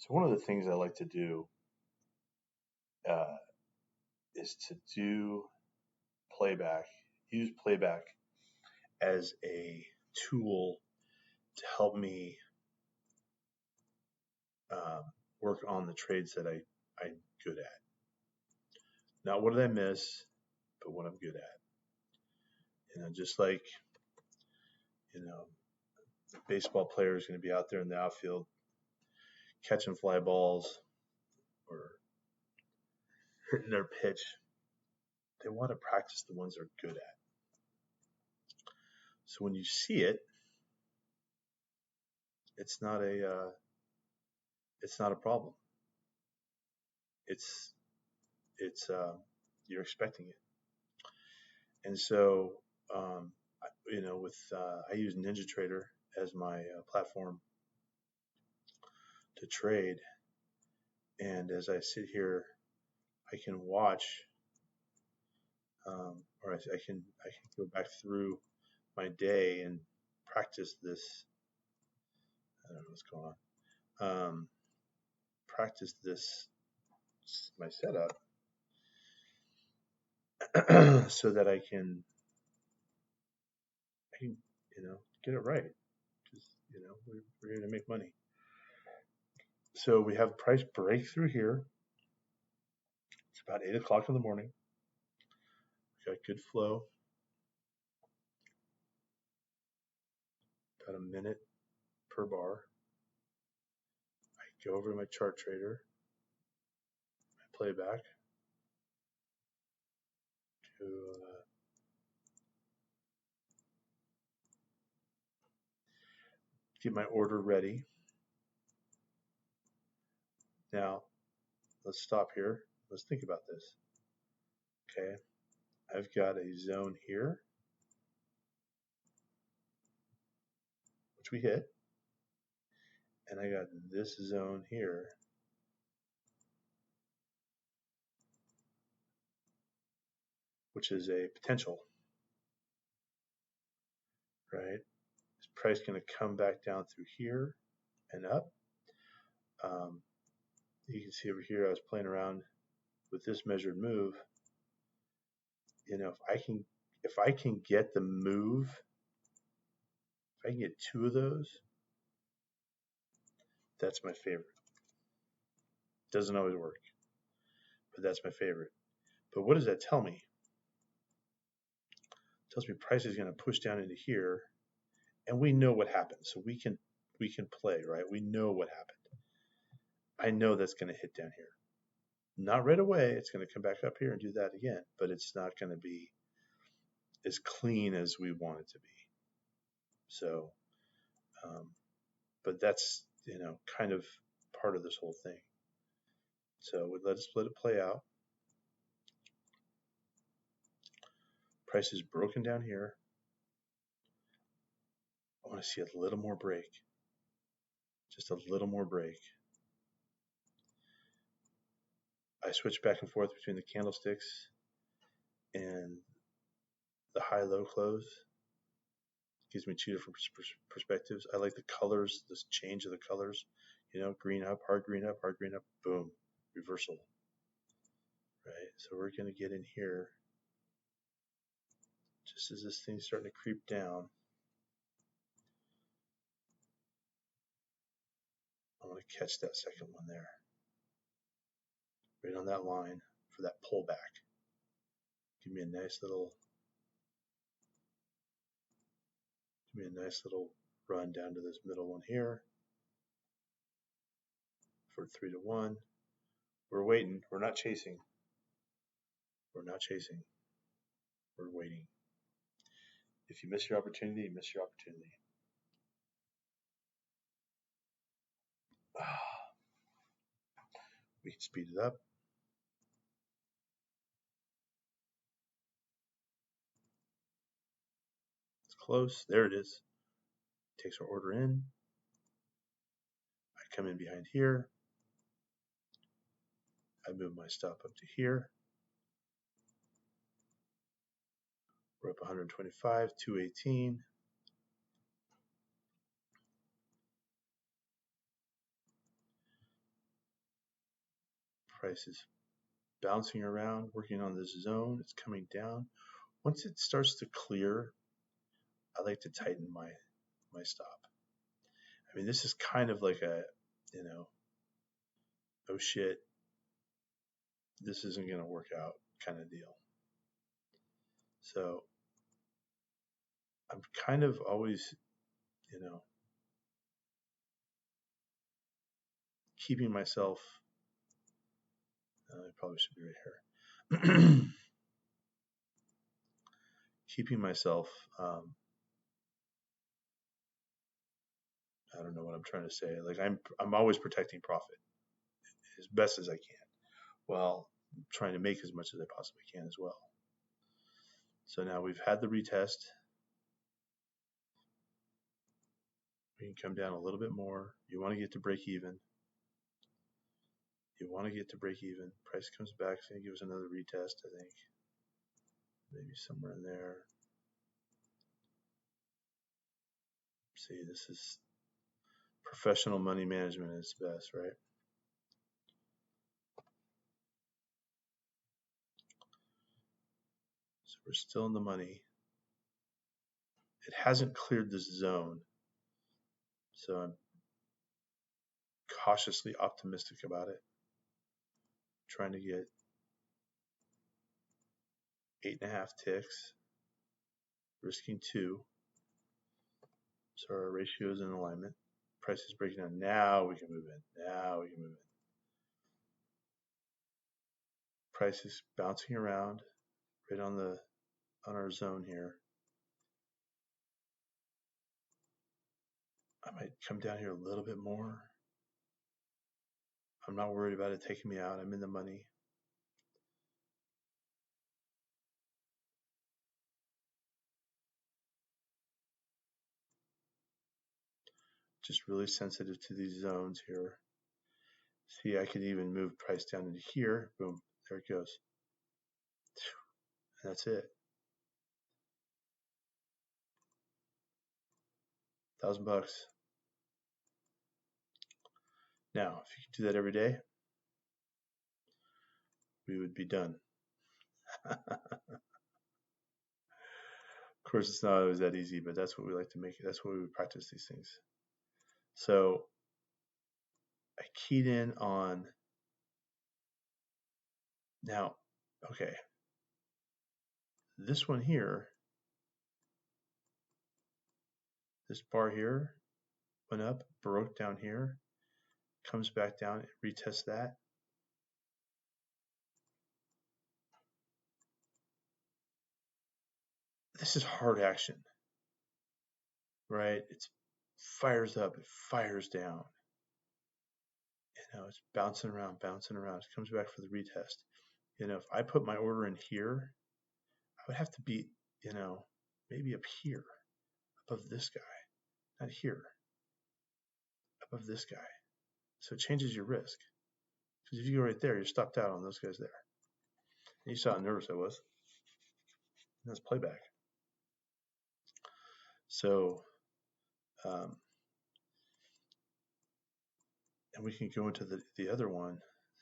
So one of the things I like to do uh, is to playback, use playback as a tool to help me um, work on the trades that I'm good at. Not what did I miss, but what I'm good at. Just like, you know, the baseball player is going to be out there in the outfield catching fly balls or hitting their pitch. They want to practice the ones they're good at. So when you see it, it's not a problem. It's you're expecting it. And so I use NinjaTrader as my platform to trade, and as I sit here, I can watch, or I can go back through my day and practice this. I don't know what's going on. Practice this my setup so that I can get it right. Because we're here to make money. So we have price breakthrough here. It's about 8 o'clock in the morning. We got good flow. About a minute per bar. I go over to my chart trader. I play back to get my order ready. Now, let's stop here. Let's think about this. Okay, I've got a zone here, which we hit, and I got this zone here, which is a potential, right? This price going to come back down through here and up. You can see over here I was playing around with this measured move. If I can get the move, if I can get two of those, that's my favorite. Doesn't always work, but that's my favorite. But what does that tell me? It tells me price is going to push down into here, and we know what happened, so we can play, right? We know what happened. I know that's going to hit down here. Not right away. It's going to come back up here and do that again, but it's not going to be as clean as we want it to be. So, but that's kind of part of this whole thing. So let's let it play out. Price is broken down here. I want to see a little more break. Just a little more break. I switch back and forth between the candlesticks and the high-low close. Gives me two different perspectives. I like the colors, this change of the colors. Green up, hard green up, boom, reversal. Right, so we're going to get in here just as this thing's starting to creep down. I want to catch that second one there. Right on that line for that pullback. Give me a nice little run down to this middle one here for 3-1. We're waiting. We're not chasing. We're waiting. If you miss your opportunity, you miss your opportunity. We can speed it up. It's close. There it is. Takes our order in. I come in behind here. I move my stop up to here. We're up 125, 218. Price is bouncing around, working on this zone. It's coming down. Once it starts to clear, I like to tighten my stop. I mean, this is kind of like a, oh shit, this isn't going to work out kind of deal. So I'm kind of always, keeping myself, I probably should be right here, keeping myself, I don't know what I'm trying to say. Like I'm always protecting profit as best as I can, while trying to make as much as I possibly can as well. So now we've had the retest. We can come down a little bit more. You want to get to break even. You want to get to break even. Price comes back. It's going to give us another retest, I think. Maybe somewhere in there. See, this is professional money management at its best, right? So we're still in the money. It hasn't cleared this zone, so I'm cautiously optimistic about it. Trying to get 8.5 ticks, risking 2. So our ratio is in alignment. Price is breaking down. Now we can move in. Now we can move in. Price is bouncing around right on our zone here. I might come down here a little bit more. I'm not worried about it taking me out. I'm in the money. Just really sensitive to these zones here. See, I could even move price down into here. Boom, there it goes. And that's it. $1,000. Now, if you could do that every day, we would be done. Of course, it's not always that easy, but that's what we like to make. That's what we practice these things. So I keyed in on now. Okay, this one here, this bar here went up, broke down here, comes back down, retests that. This is hard action, right? It fires up, it fires down. It's bouncing around, bouncing around. It comes back for the retest. If I put my order in here, I would have to be, maybe up here, above this guy, not here, above this guy. So it changes your risk. Because if you go right there, you're stopped out on those guys there. And you saw how nervous I was. And that's playback. So, and we can go into the other one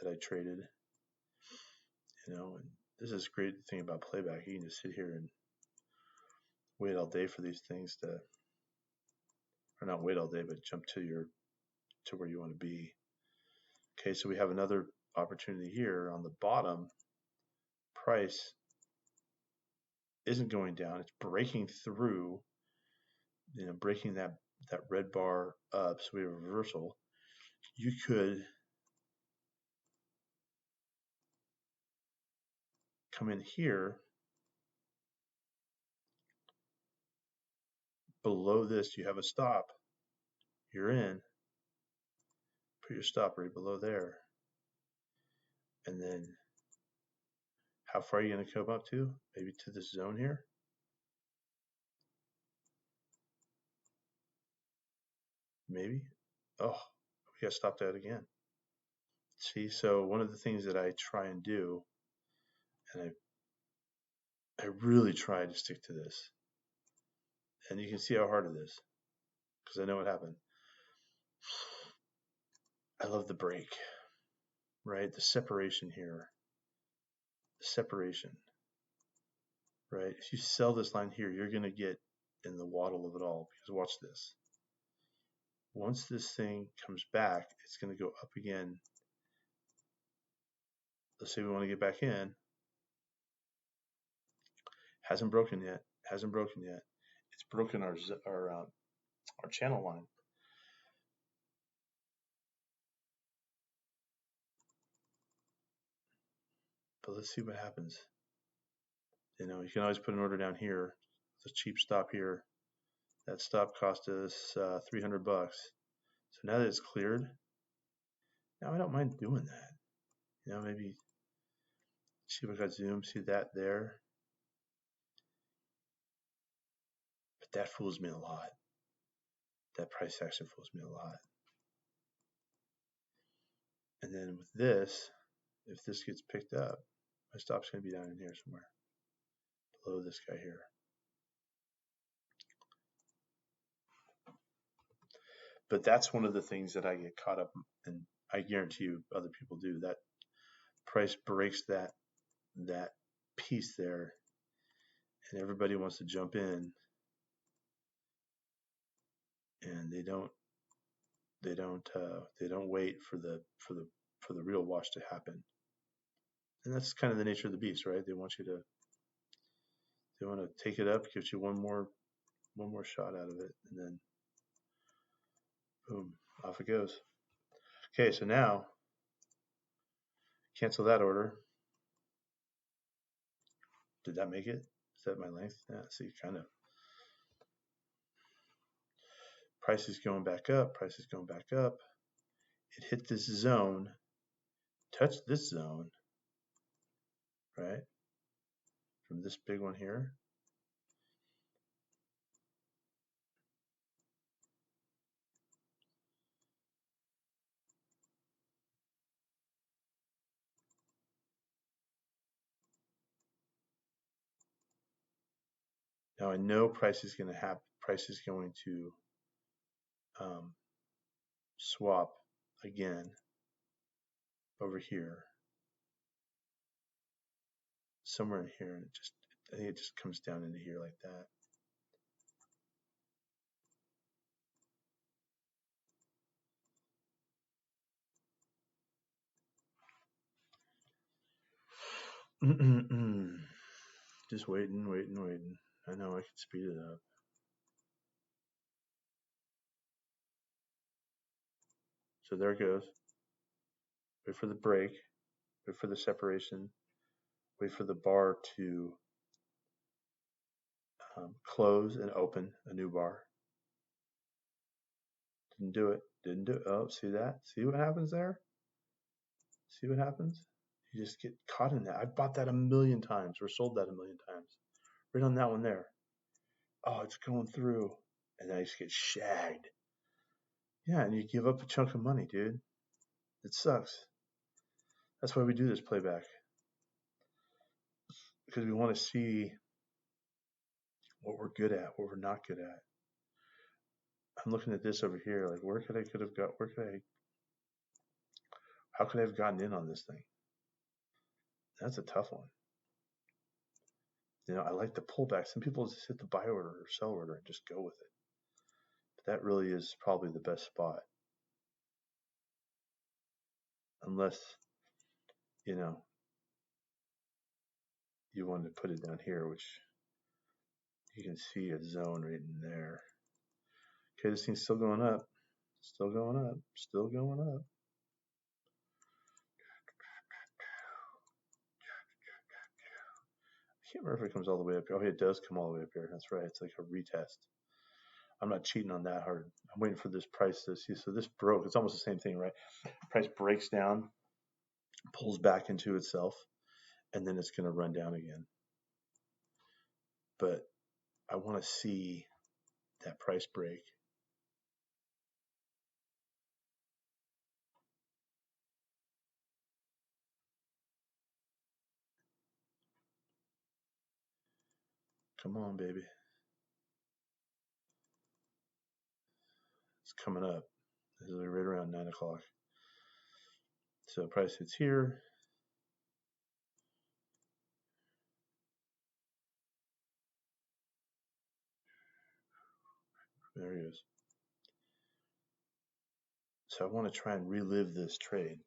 that I traded, and this is a great thing about playback. You can just sit here and wait all day for these things to, or not wait all day, but jump to where you want to be. Okay, so we have another opportunity here on the bottom. Price isn't going down, it's breaking through, breaking that red bar up, so we have a reversal. You could come in here. Below this, you have a stop. You're in. Put your stop right below there. And then how far are you going to come up to? Maybe to this zone here. Maybe. Oh, we got stopped out again. See, so one of the things that I try and do, and I really try to stick to this, and you can see how hard it is, because I know what happened. I love the break, right? The separation here, the separation, right? If you sell this line here, you're going to get in the waddle of it all, because watch this. Once this thing comes back, it's going to go up again. Let's say we want to get back in. Hasn't broken yet. Hasn't broken yet. It's broken our channel line. But let's see what happens. You know, you can always put an order down here. It's a cheap stop here. That stop cost us $300. So now that it's cleared, now I don't mind doing that. You know, maybe see if I got zoom, see that there. But that fools me a lot. That price action fools me a lot. And then with this, if this gets picked up, my stop's going to be down in here somewhere, below this guy here. But that's one of the things that I get caught up in, and I guarantee you other people do. That price breaks that piece there, and everybody wants to jump in, and they don't wait for the real wash to happen. And that's kind of the nature of the beast, right? They want to take it up, gives you one more shot out of it, and then boom, off it goes. Okay, so now cancel that order. Did that make it? Is that my length? Yeah, see, kind of. Price is going back up. Price is going back up. It hit this zone, touched this zone, right? From this big one here. Now I know price is going to happen. Price is going to swap again over here, somewhere in here, and I think it just comes down into here like that. Just waiting. I know I can speed it up. So there it goes. Wait for the break. Wait for the separation. Wait for the bar to close and open a new bar. Didn't do it. Didn't do it. Oh, see that? See what happens there? See what happens? You just get caught in that. I've bought that a million times or sold that a million times. Right on that one there. Oh, it's going through. And then I just get shagged. Yeah, and you give up a chunk of money, dude. It sucks. That's why we do this playback. Because we want to see what we're good at, what we're not good at. I'm looking at this over here, like how could I have gotten in on this thing? That's a tough one. You know, I like the pullback. Some people just hit the buy order or sell order and just go with it. But that really is probably the best spot. Unless, you know, you want to put it down here, which you can see a zone right in there. Okay, this thing's still going up. Still going up. Still going up. I can't remember if it comes all the way up here. Oh, it does come all the way up here. That's right. It's like a retest. I'm not cheating on that hard. I'm waiting for this price to see. So this broke. It's almost the same thing, right? Price breaks down, pulls back into itself, and then it's going to run down again. But I want to see that price break. Come on, baby. It's coming up. This is right around 9 o'clock. So price hits here. There he is. So I want to try and relive this trade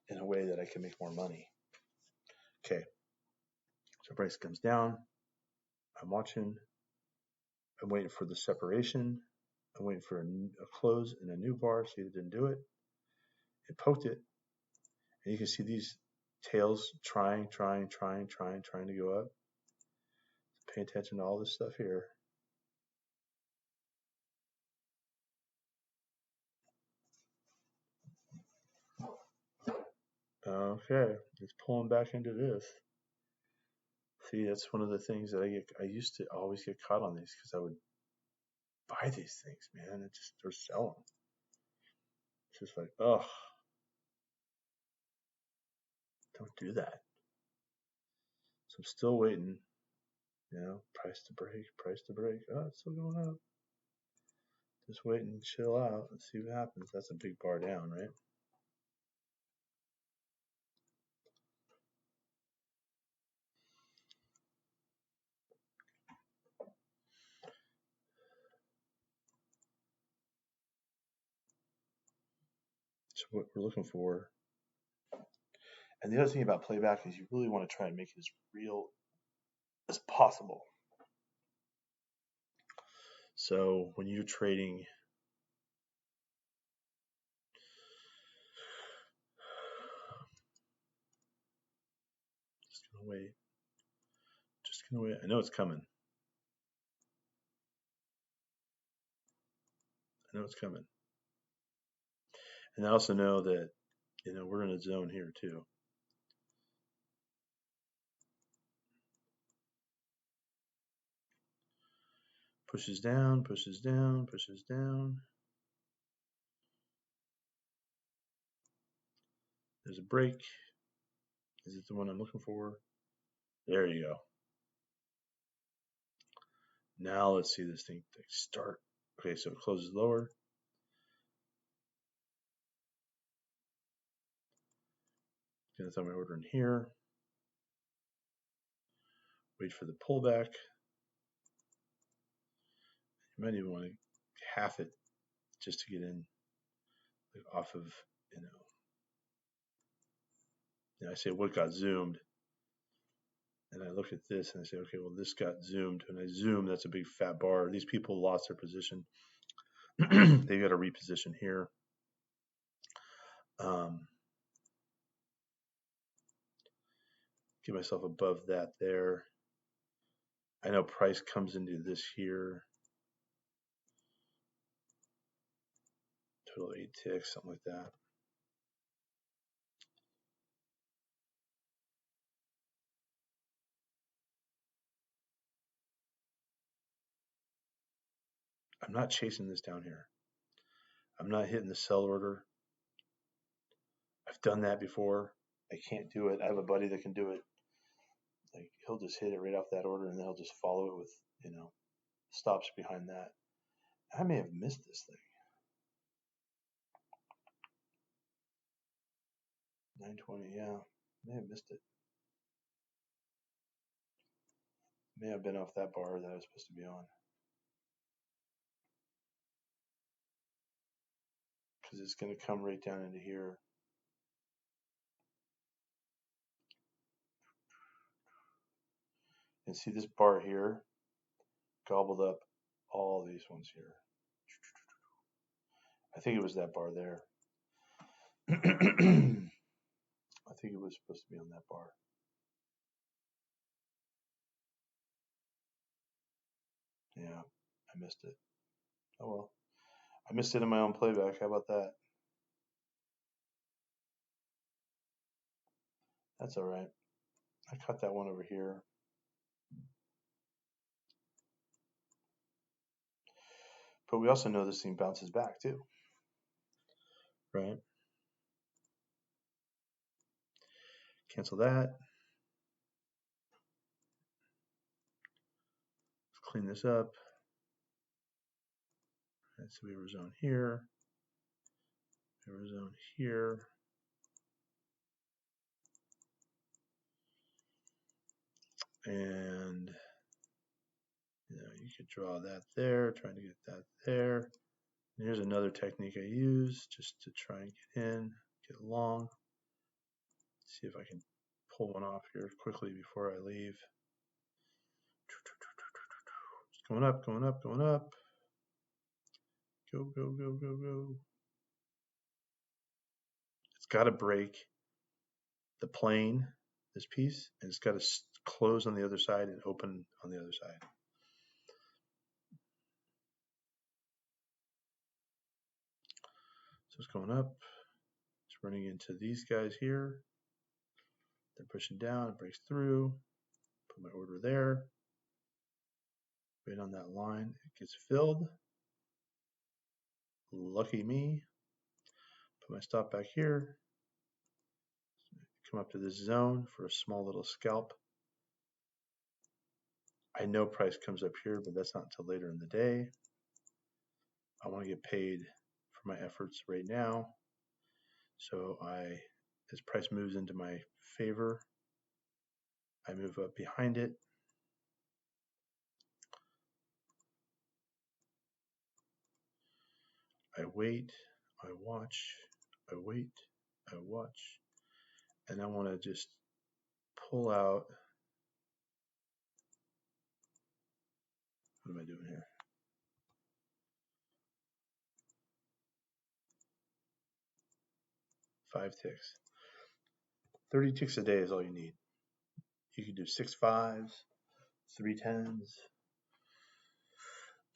in a way that I can make more money. Okay. So price comes down. I'm watching. I'm waiting for the separation. I'm waiting for a close and a new bar. See, it didn't do it. It poked it. And you can see these tails trying to go up. Pay attention to all this stuff here. Okay, it's pulling back into this. See, that's one of the things that I used to always get caught on these because I would buy these things, man. It just, they're selling. It's just like, oh, don't do that. So I'm still waiting. Price to break. Oh, it's still going up. Just wait and chill out and see what happens. That's a big bar down, right? So what we're looking for. And the other thing about playback is you really want to try and make it as real as possible. So when you're trading, just gonna wait. I know it's coming. And I also know that, we're in a zone here too. Pushes down. There's a break. Is it the one I'm looking for? There you go. Now let's see this thing start. Okay, so it closes lower. Gonna throw my order in here. Wait for the pullback. You might even want to half it just to get in off of, I say what got zoomed. And I look at this and I say, okay, well, this got zoomed. And I zoom, that's a big fat bar. These people lost their position. They got to reposition here. Get myself above that there. I know price comes into this here. Total 8 ticks, something like that. I'm not chasing this down here. I'm not hitting the sell order. I've done that before. I can't do it. I have a buddy that can do it. Like he'll just hit it right off that order and then he'll just follow it with, stops behind that. I may have missed this thing. 920, yeah. May have missed it. May have been off that bar that I was supposed to be on. Because it's going to come right down into here. And see this bar here gobbled up all these ones here. I think it was that bar there. I think it was supposed to be on that bar. Yeah, I missed it. Oh well. I missed it in my own playback. How about that? That's all right. I caught that one over here. But we also know this thing bounces back too. Right? Cancel that. Let's clean this up. Right, so we have a zone here. We have a zone here. And you could draw that there, trying to get that there. And here's another technique I use just to try and get in, get long. See if I can pull one off here quickly before I leave. It's going up, going up, going up. Go, go, go, go, go. It's got to break the plane, this piece, and it's got to close on the other side and open on the other side. So it's going up. It's running into these guys here. They're pushing down, it breaks through. Put my order there. Right on that line, it gets filled. Lucky me. Put my stop back here. Come up to this zone for a small little scalp. I know price comes up here, but that's not until later in the day. I want to get paid for my efforts right now. So as price moves into my favor, I move up behind it. I wait, I watch, I wait, I watch, and I want to just pull out. What am I doing here? 5 ticks. 30 ticks a day is all you need. You can do 6 5s, 3 10s,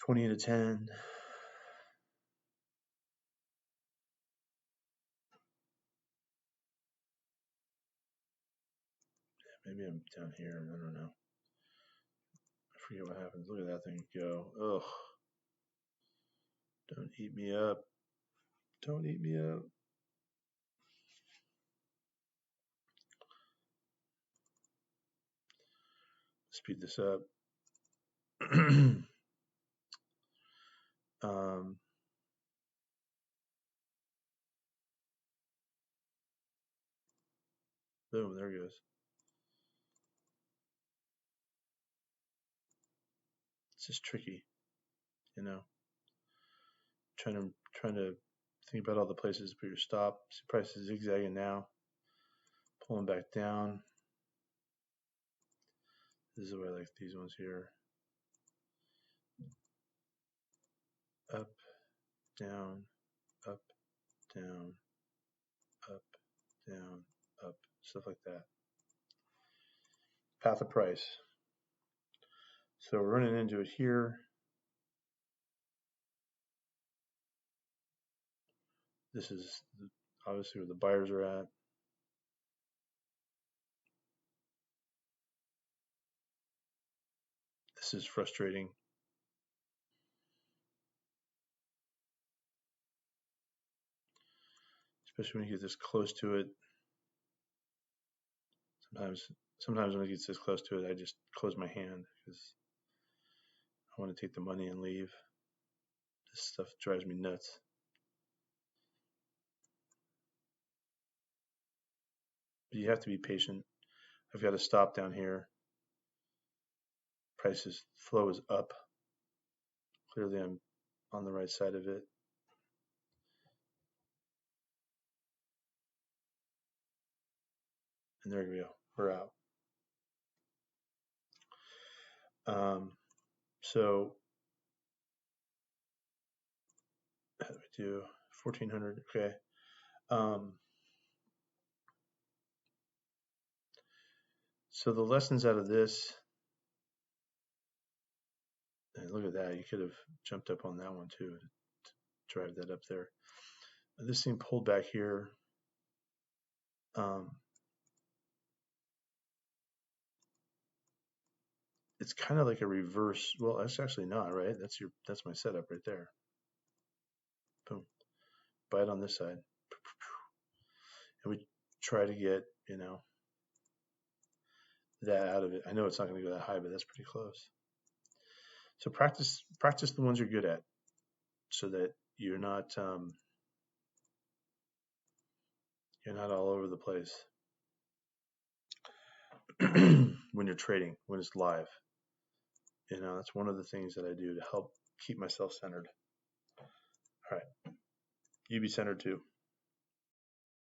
20 and a 10. Maybe I'm down here. I don't know. I forget what happens. Look at that thing go. Ugh. Don't eat me up. Don't eat me up. Speed this up. Boom, there it goes. It's just tricky, trying to think about all the places to put your stop. See price is zigzagging now. Pulling back down. This is why I like these ones here. Up, down, up, down, up, down, up, stuff like that. Path of price. So we're running into it here. This is obviously where the buyers are at. This is frustrating. Especially when you get this close to it. Sometimes when it gets this close to it, I just close my hand because I want to take the money and leave. This stuff drives me nuts. But you have to be patient. I've got to stop down here. Prices flow is up. Clearly I'm on the right side of it. And there we go. We're out. So how do we do 1400? Okay. So the lessons out of this, and look at that, you could have jumped up on that one too to drive that up there. This thing pulled back here. It's kind of like a reverse. Well, that's actually not, right? That's my setup right there. Boom. Buy it on this side. And we try to get, that out of it. I know it's not going to go that high, but that's pretty close. So practice the ones you're good at, so that you're not all over the place. when you're trading, when it's live. That's one of the things that I do to help keep myself centered. All right, you be centered too.